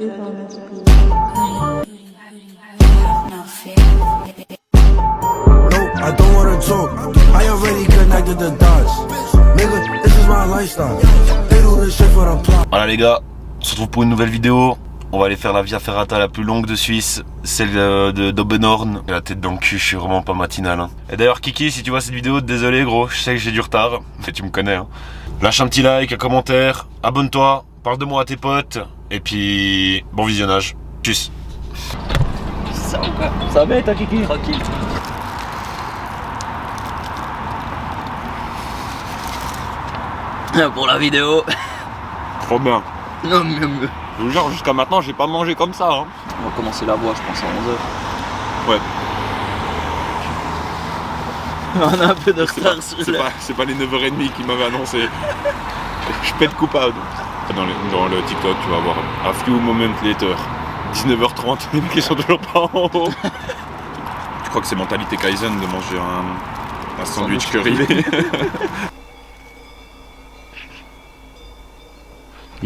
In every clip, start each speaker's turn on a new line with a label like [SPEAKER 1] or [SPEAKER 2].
[SPEAKER 1] I don't wanna talk. I already connected the dots. Nigga, this is my lifestyle. They do this shit for the plot.
[SPEAKER 2] Voilà les gars, on se retrouve pour une nouvelle vidéo. On va aller faire la Via Ferrata la plus longue de Suisse, celle d'Obenhorn. J'ai la tête dans le cul, je suis vraiment pas matinal. Hein. Et d'ailleurs Kiki, si tu vois cette vidéo, désolé gros, je sais que j'ai du retard, mais tu me connais. Hein. Lâche un petit like, un commentaire, abonne-toi, parle de moi à tes potes, et puis bon visionnage. Tchuss.
[SPEAKER 3] Ça ou quoi? Ça va toi Kiki? Tranquille. Pour la vidéo.
[SPEAKER 2] Trop bien.
[SPEAKER 3] Non, mieux.
[SPEAKER 2] Je vous jure, jusqu'à maintenant, j'ai pas mangé comme ça. Hein.
[SPEAKER 3] On va commencer la voie, je pense, à 11h.
[SPEAKER 2] Ouais.
[SPEAKER 3] On a un peu de retard sur
[SPEAKER 2] C'est pas les 9h30 qui m'avaient annoncé. Je pète coupable. Dans le TikTok, tu vas voir a few moments later. 19h30, les mecs ils sont toujours pas en haut. Je crois que c'est mentalité Kaizen de manger un sandwich curry.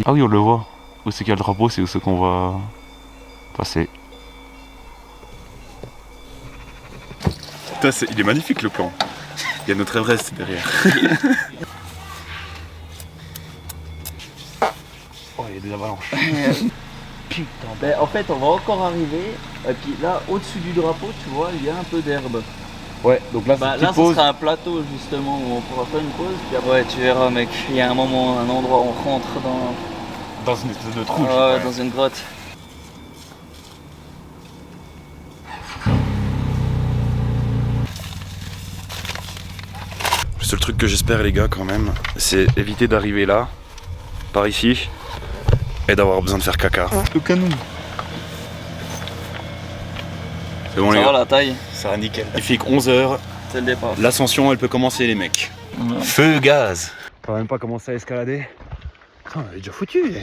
[SPEAKER 2] Ah oui, on le voit. Où c'est qu'il y a le drapeau, c'est où c'est qu'on va passer. Putain, il est magnifique le plan. Il y a notre Everest derrière. Oh, il y a des avalanches.
[SPEAKER 3] Putain, ben, en fait, on va encore arriver. Et puis là, au-dessus du drapeau, tu vois, il y a un peu d'herbe.
[SPEAKER 2] Ouais, donc là,
[SPEAKER 3] Bah, là, ce sera un plateau justement où on pourra faire une pause. Puis après, tu verras, mec, il y a un moment, un endroit où on rentre
[SPEAKER 2] dans une espèce de trou.
[SPEAKER 3] Ouais, dans une grotte.
[SPEAKER 2] Le seul truc que j'espère, les gars, quand même, c'est éviter d'arriver là, par ici, et d'avoir besoin de faire caca.
[SPEAKER 3] Le canon.
[SPEAKER 2] C'est bon,
[SPEAKER 3] Ça
[SPEAKER 2] les
[SPEAKER 3] va
[SPEAKER 2] gars.
[SPEAKER 3] la taille?
[SPEAKER 2] Ça va nickel. Il fait que 11h.
[SPEAKER 3] C'est le départ.
[SPEAKER 2] L'ascension, elle peut commencer, les mecs.
[SPEAKER 3] Ouais.
[SPEAKER 2] Feu, gaz. On va même pas commencer à escalader. Putain, on est déjà foutu.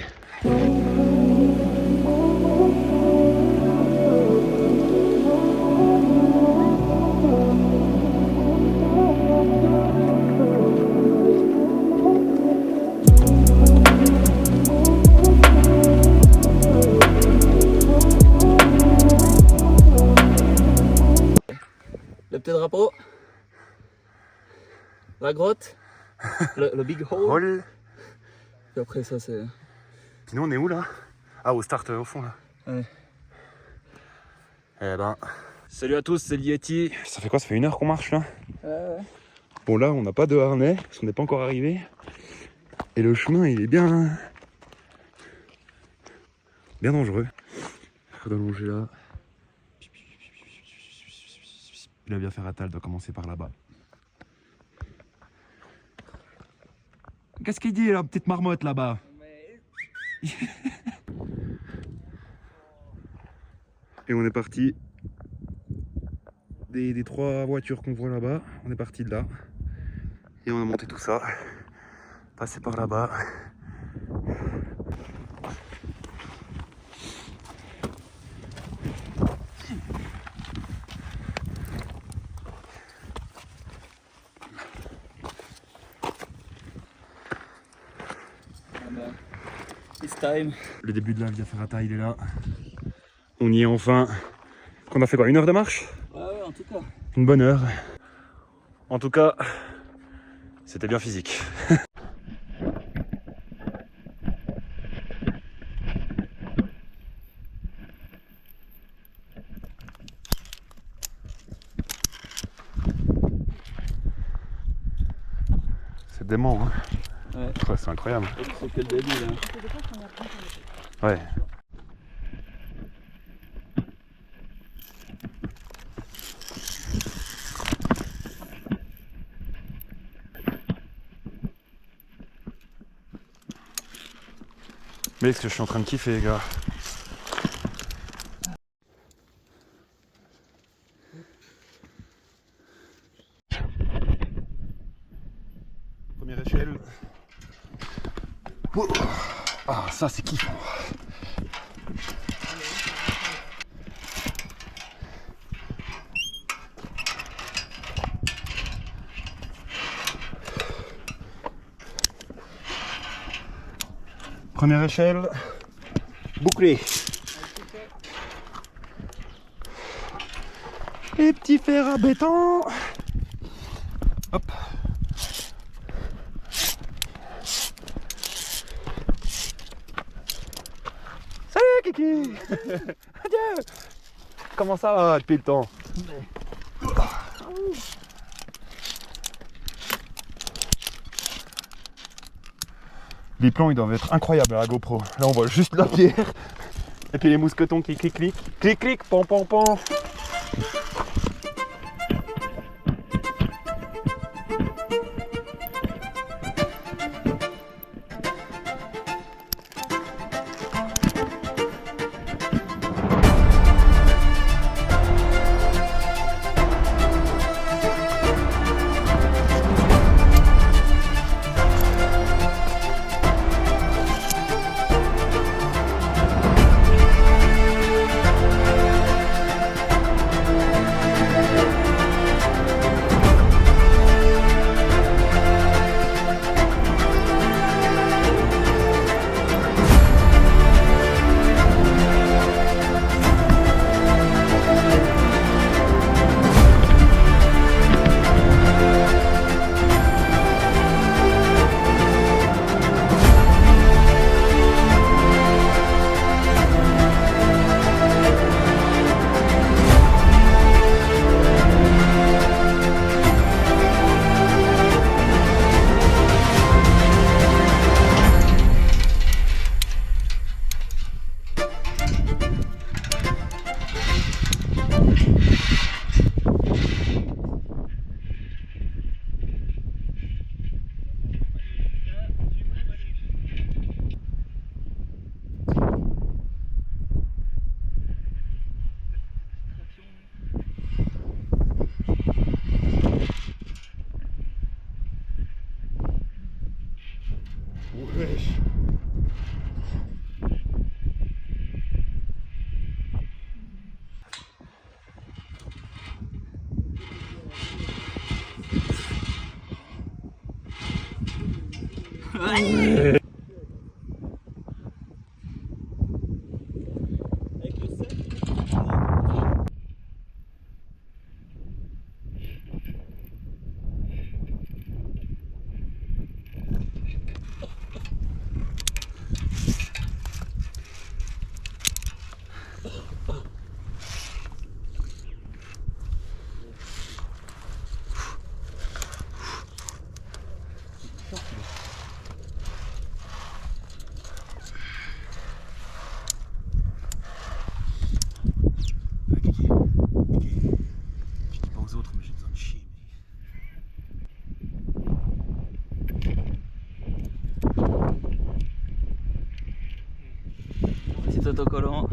[SPEAKER 3] Le petit drapeau. La grotte. Le big hole.
[SPEAKER 2] Roll.
[SPEAKER 3] Puis après ça c'est...
[SPEAKER 2] Puis nous, on est où là? Ah, au start, au fond là.
[SPEAKER 3] Ouais.
[SPEAKER 2] Eh ben. Salut à tous, c'est Lieti. Ça fait quoi? Ça fait 1 heure qu'on marche là?
[SPEAKER 3] Ouais.
[SPEAKER 2] Bon, là, on n'a pas de harnais parce qu'on n'est pas encore arrivé. Et le chemin, il est bien dangereux. Faut allonger là. La Via Ferrata doit commencer par là-bas. Qu'est-ce qu'il dit la petite marmotte là-bas? Et on est parti des 3 voitures qu'on voit là-bas. On est parti de là. Et on a monté tout ça. Passé par là-bas.
[SPEAKER 3] It's time.
[SPEAKER 2] Le début de la Via Ferrata, il est là. On y est enfin. On a fait quoi? 1 heure de marche?
[SPEAKER 3] Ouais, en tout cas.
[SPEAKER 2] Une bonne heure. En tout cas, c'était bien physique. C'est dément, hein? Ouais, c'est incroyable.
[SPEAKER 3] C'est que le début là.
[SPEAKER 2] Ouais. Mais est-ce que je suis en train de kiffer, les gars? Première échelle. Ah, ça c'est kiffant. Première échelle.
[SPEAKER 4] bouclé. Les petits fers à béton. Hop. Salut Kiki. Adieu. Comment ça va depuis le temps? Les plans ils doivent être incroyables à la GoPro. Là on voit juste la pierre. Et puis les mousquetons qui clic clic, pan pan pan.
[SPEAKER 3] Petit autocollant.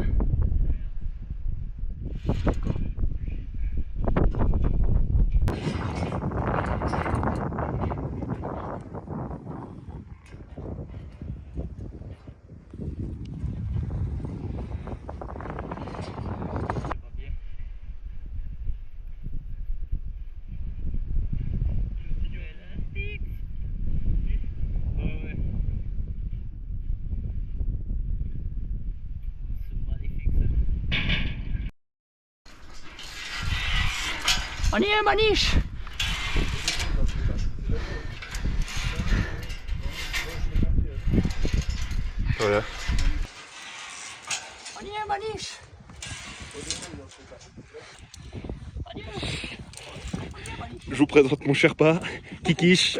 [SPEAKER 3] On y est, Maniche!
[SPEAKER 4] Voilà.
[SPEAKER 3] On y est, Maniche!
[SPEAKER 4] Je vous présente mon Sherpa, Kikish.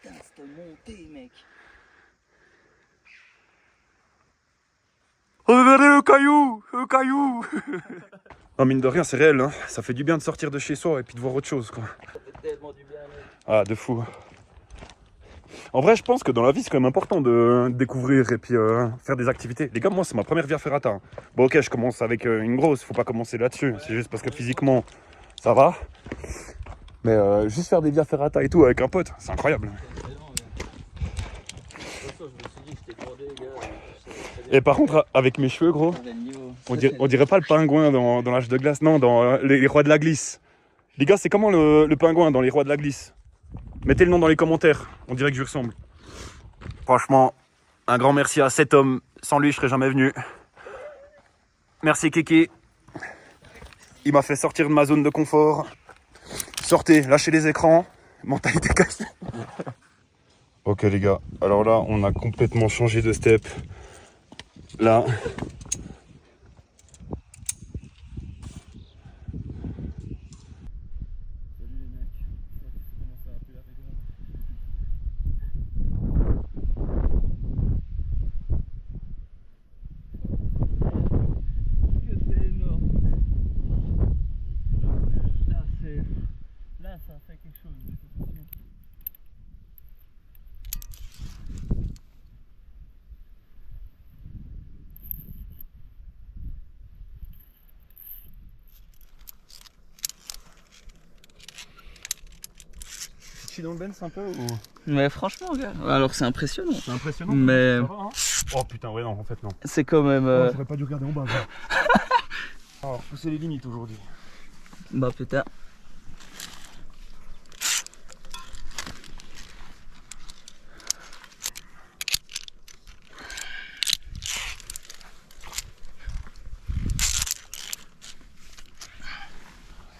[SPEAKER 3] Putain, cette montée, mec!
[SPEAKER 4] Regardez le caillou Non, mine de rien, c'est réel, hein. Ça fait du bien de sortir de chez soi et puis de voir autre chose, quoi.
[SPEAKER 3] Ça fait tellement du bien, mec!
[SPEAKER 4] Ah, de fou. En vrai, je pense que dans la vie, c'est quand même important de découvrir et puis faire des activités. Les gars, moi, c'est ma première Via Ferrata. Hein. Bon, ok, je commence avec une grosse, faut pas commencer là-dessus. C'est juste parce que physiquement, ça va. Mais juste faire des via ferrata et tout avec un pote, c'est incroyable. Et par contre, avec mes cheveux, gros, on dirait pas le pingouin dans l'âge de glace, non, dans les rois de la glisse. Les gars, c'est comment le pingouin dans les rois de la glisse? Mettez le nom dans les commentaires, on dirait que je lui ressemble. Franchement, un grand merci à cet homme, sans lui je serais jamais venu. Merci Kiki. Il m'a fait sortir de ma zone de confort. Sortez, lâchez les écrans, mentalité cassée. Ok les gars, alors là on a complètement changé de step. Là.
[SPEAKER 3] Là, ça fait quelque chose.
[SPEAKER 4] Tu dans le Benz un peu ou...
[SPEAKER 3] Mais franchement, gars, alors c'est impressionnant.
[SPEAKER 4] C'est impressionnant.
[SPEAKER 3] Mais
[SPEAKER 4] Ça va, hein. Oh putain, ouais, non, en fait, non.
[SPEAKER 3] c'est quand même.
[SPEAKER 4] J'aurais pas dû regarder en bas. Alors, pousser les limites aujourd'hui.
[SPEAKER 3] Bah putain.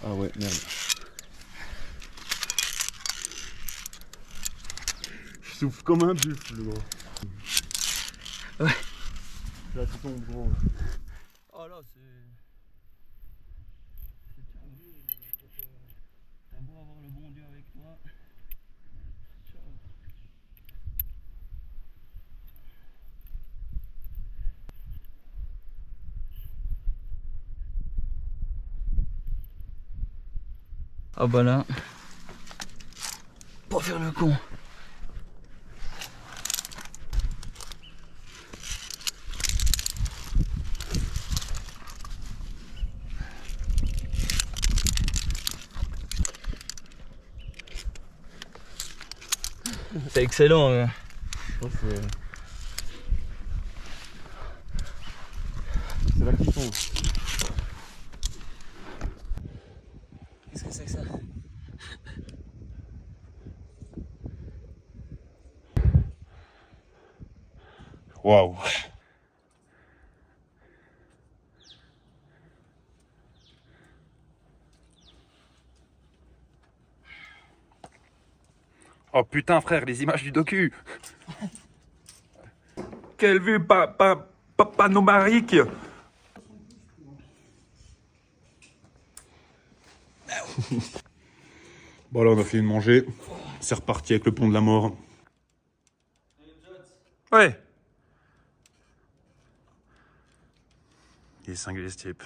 [SPEAKER 4] Ah ouais, merde. Je souffle comme un buffle, gros.
[SPEAKER 3] Ouais.
[SPEAKER 4] Là, tu tombes, gros.
[SPEAKER 3] Oh là, c'est. T'as beau avoir le bon Dieu avec toi. Ciao. Ah bah là. Pour faire le con. C'est excellent.
[SPEAKER 4] C'est là qu'ils sont.
[SPEAKER 3] Qu'est-ce que c'est que ça?
[SPEAKER 4] Waouh. Oh putain frère, les images du docu. Quelle vue panoramique. Bon là on a fini de manger. C'est reparti avec le pont de la mort. Ouais. Il est singulier ce type.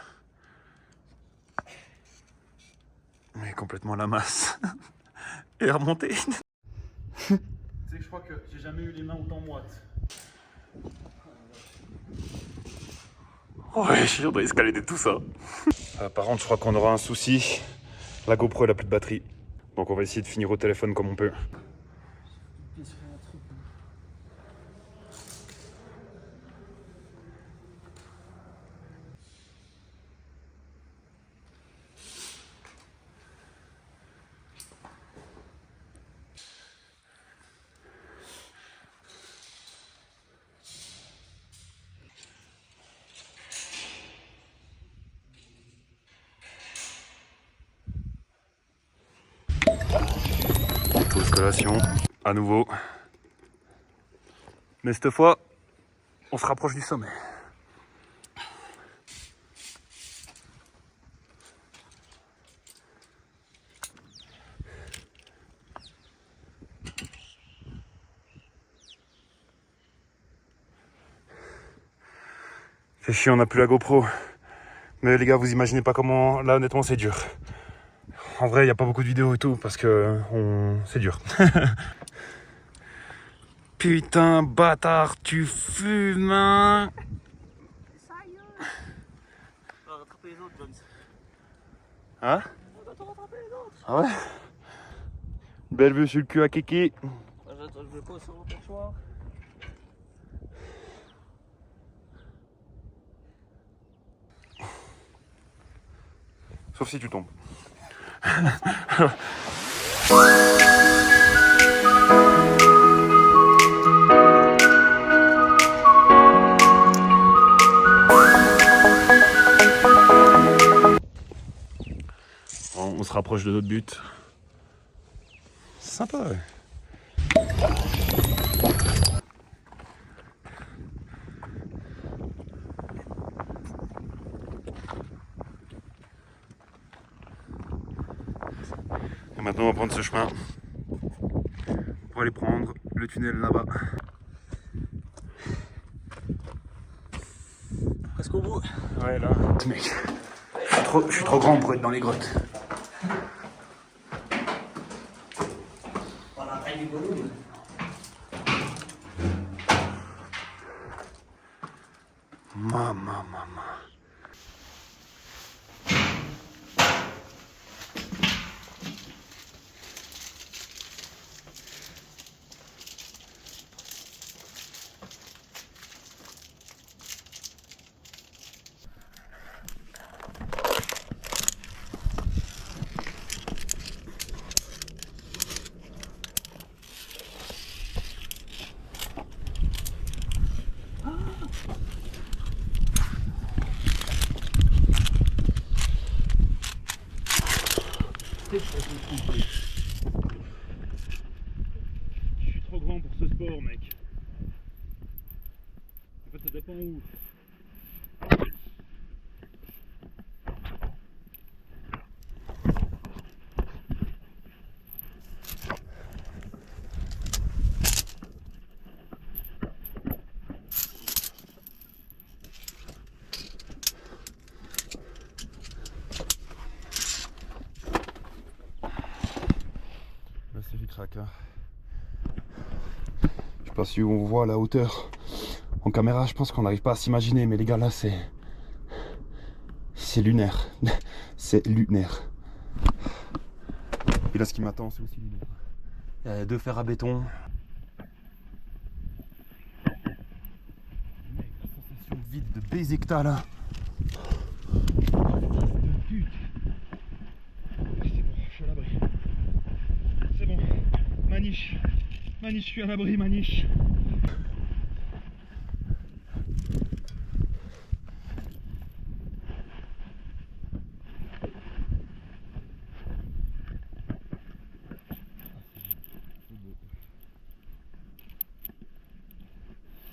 [SPEAKER 4] Il est complètement la masse. Il est remonté. Tu sais que je crois que j'ai jamais eu les mains autant moites. Ouais, on doit escalader tout ça. Par contre, je crois qu'on aura un souci. La GoPro, elle a plus de batterie. Donc on va essayer de finir au téléphone comme on peut. Escalation, à nouveau. Mais cette fois, on se rapproche du sommet. C'est chiant, on n'a plus la GoPro. Mais les gars, vous imaginez pas comment... Là, honnêtement, c'est dur. En vrai, il n'y a pas beaucoup de vidéos et tout, parce que c'est dur. Putain, bâtard, tu fumes, hein.
[SPEAKER 3] On va rattraper les autres, Jones.
[SPEAKER 4] Hein?
[SPEAKER 3] On va rattraper les autres.
[SPEAKER 4] Ah ouais? Belle vue sur le cul à Kiki.
[SPEAKER 3] Attends, je me pose sur le perchoir.
[SPEAKER 4] Sauf si tu tombes. On se rapproche de notre but. C'est sympa, ouais. Et maintenant on va prendre ce chemin pour aller prendre le tunnel là-bas.
[SPEAKER 3] Presque au bout.
[SPEAKER 4] Ouais là. Mec, je suis trop grand pour être dans les grottes.
[SPEAKER 3] On a taille du volume.
[SPEAKER 4] Maman. Je suis trop grand pour ce sport, mec. En fait, ça dépend où. Là c'est du crack hein. Je sais pas si on voit la hauteur en caméra, je pense qu'on n'arrive pas à s'imaginer, mais les gars là c'est lunaire. C'est lunaire. Et là ce qui m'attend c'est aussi lunaire. Il y a 2 fers à béton. Mec, la sensation de vide de baiser que t'as là. Maniche, je suis à l'abri, Maniche.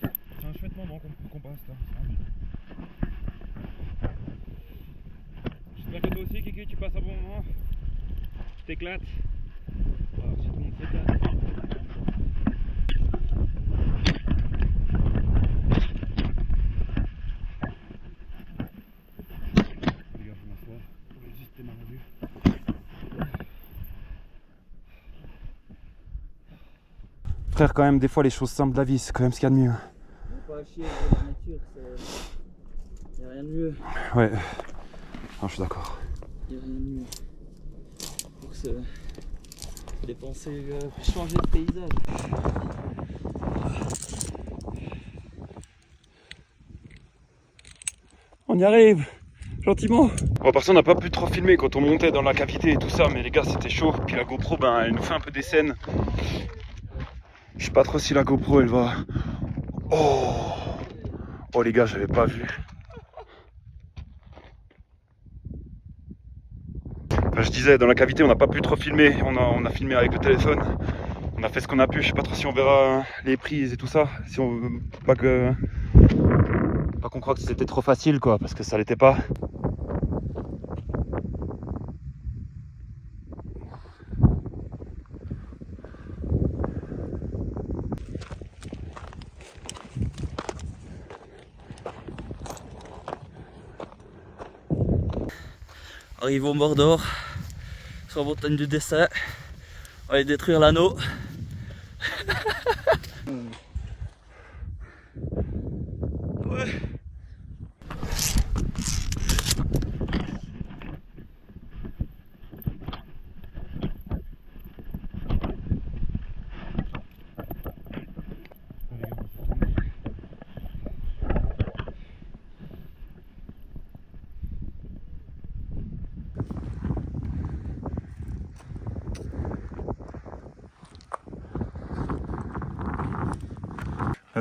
[SPEAKER 4] C'est un chouette moment qu'on passe là. J'espère que toi aussi, Kiki, tu passes un bon moment. Tu t'éclates. Alors, si tout le monde s'éclate. Frère, quand même, des fois les choses simples de la vie, c'est quand même ce qu'il y a de mieux.
[SPEAKER 3] Faut pas chier de la nature, c'est. Y'a rien de mieux.
[SPEAKER 4] Ouais, non, je suis d'accord.
[SPEAKER 3] Y'a rien de mieux. Pour se dépenser, changer de paysage.
[SPEAKER 4] On y arrive, gentiment. Bon, par ça, on n'a pas pu trop filmer quand on montait dans la cavité et tout ça, mais les gars, c'était chaud. Puis la GoPro, ben, elle nous fait un peu des scènes. Je sais pas trop si la GoPro, elle va... Oh les gars, j'avais pas vu. Enfin, je disais, dans la cavité, on n'a pas pu trop filmer. On a filmé avec le téléphone. On a fait ce qu'on a pu. Je sais pas trop si on verra les prises et tout ça. Si on veut pas que... Pas qu'on croit que c'était trop facile, quoi, parce que ça l'était pas.
[SPEAKER 3] Arrive au Mordor, sur la montagne du dessin. On va aller détruire l'anneau. Ouais.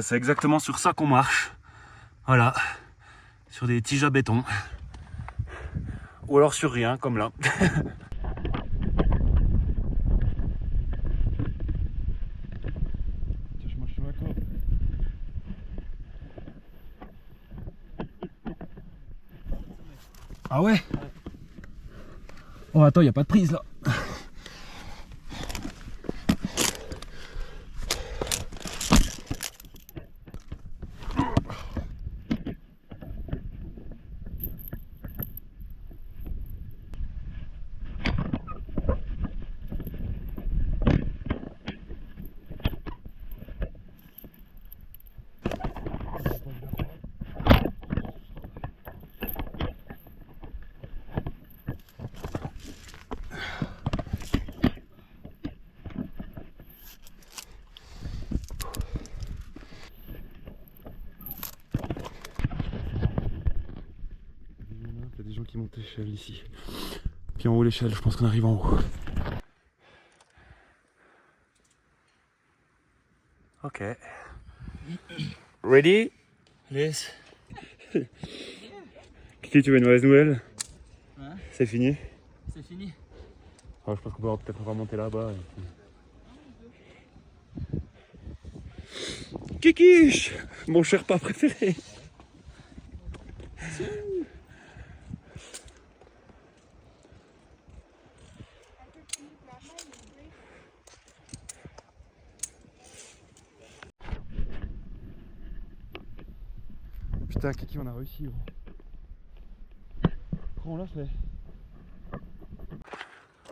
[SPEAKER 4] C'est exactement sur ça qu'on marche. Voilà. Sur des tiges à béton. Ou alors sur rien, comme là. Ah ouais? Oh attends, y a pas de prise là. Il y a des gens qui montent l'échelle ici. Puis en haut l'échelle, je pense qu'on arrive en haut. Ok. Ready?
[SPEAKER 3] Yes.
[SPEAKER 4] Kiki, tu veux une mauvaise nouvelle?
[SPEAKER 3] Hein?
[SPEAKER 4] C'est fini?
[SPEAKER 3] C'est fini.
[SPEAKER 4] Je pense qu'on peut peut-être remonter là-bas. Kikiche, mon cher pas préféré. Putain, Kiki, on a réussi. On l'a fait.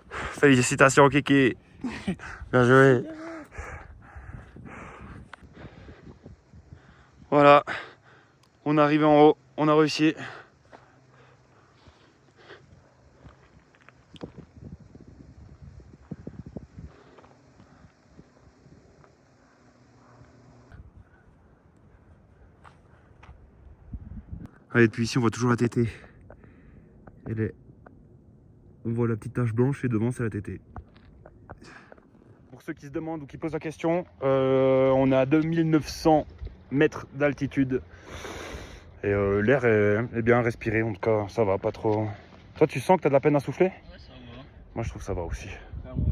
[SPEAKER 4] Félicitations, Kiki. Bien joué. Voilà. On est arrivé en haut. On a réussi. Allez, depuis ici, on voit toujours la tétée. Elle est... On voit la petite tache blanche et devant, c'est la tétée. Pour ceux qui se demandent ou qui posent la question, on est à 2900 mètres d'altitude. Et l'air est bien respiré, en tout cas, ça va pas trop. Toi, tu sens que tu as de la peine à souffler?
[SPEAKER 3] Ouais, ça va.
[SPEAKER 4] Moi, je trouve que ça va aussi.
[SPEAKER 3] Clairement.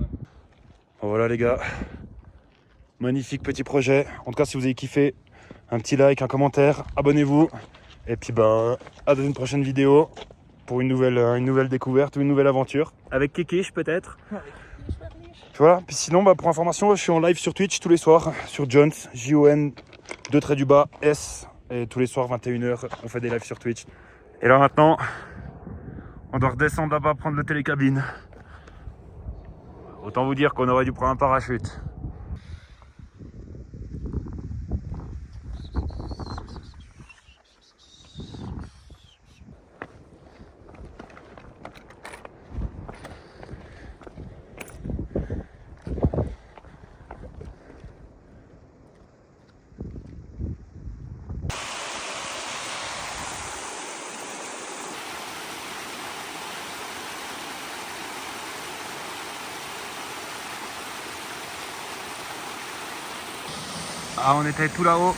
[SPEAKER 4] Bon, voilà, les gars. Magnifique petit projet. En tout cas, si vous avez kiffé, un petit like, un commentaire, abonnez-vous. Et puis, ben, à une prochaine vidéo pour une nouvelle découverte ou une nouvelle aventure. Avec Kikiche, peut-être. Tu vois, puis sinon, bah, pour information, je suis en live sur Twitch tous les soirs, sur Jones, Jon, 2 S. Et tous les soirs, 21h, on fait des lives sur Twitch. Et là, maintenant, on doit redescendre là-bas, prendre le télécabine. Autant vous dire qu'on aurait dû prendre un parachute. Ah, on était tout là-haut.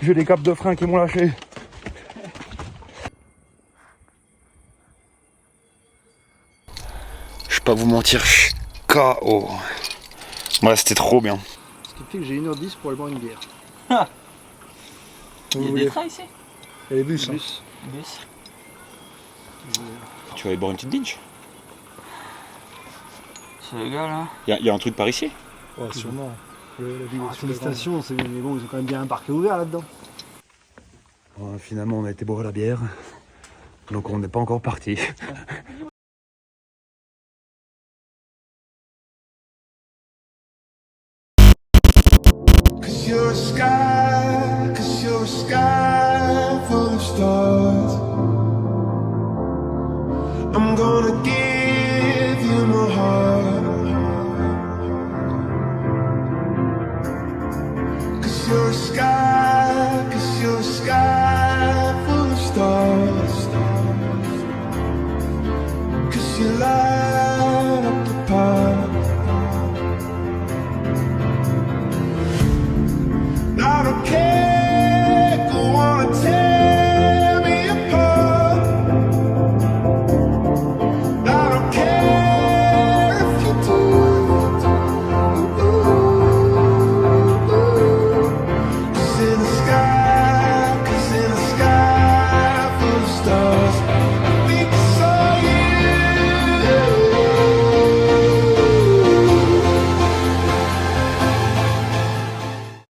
[SPEAKER 4] J'ai des câbles de frein qui m'ont lâché. Je vais pas vous mentir, je suis KO. Ouais, c'était trop bien.
[SPEAKER 5] Ce qui fait que j'ai 1h10 pour aller boire une bière.
[SPEAKER 3] Il y a des trains ici.
[SPEAKER 5] Et les bus.
[SPEAKER 3] Bus.
[SPEAKER 4] Tu vas aller boire une petite dinge?
[SPEAKER 3] C'est le gars là.
[SPEAKER 4] Il y a un truc par ici?
[SPEAKER 5] Ouais, sûrement. La félicitations, c'est mais bon, ils ont quand même bien un parquet ouvert là-dedans.
[SPEAKER 4] Ouais, finalement, on a été boire la bière. Donc on n'est pas encore parti.
[SPEAKER 1] Cause you're a sky full of stars. I'm gonna give you my heart. Cause you're a sky full of stars. Cause you light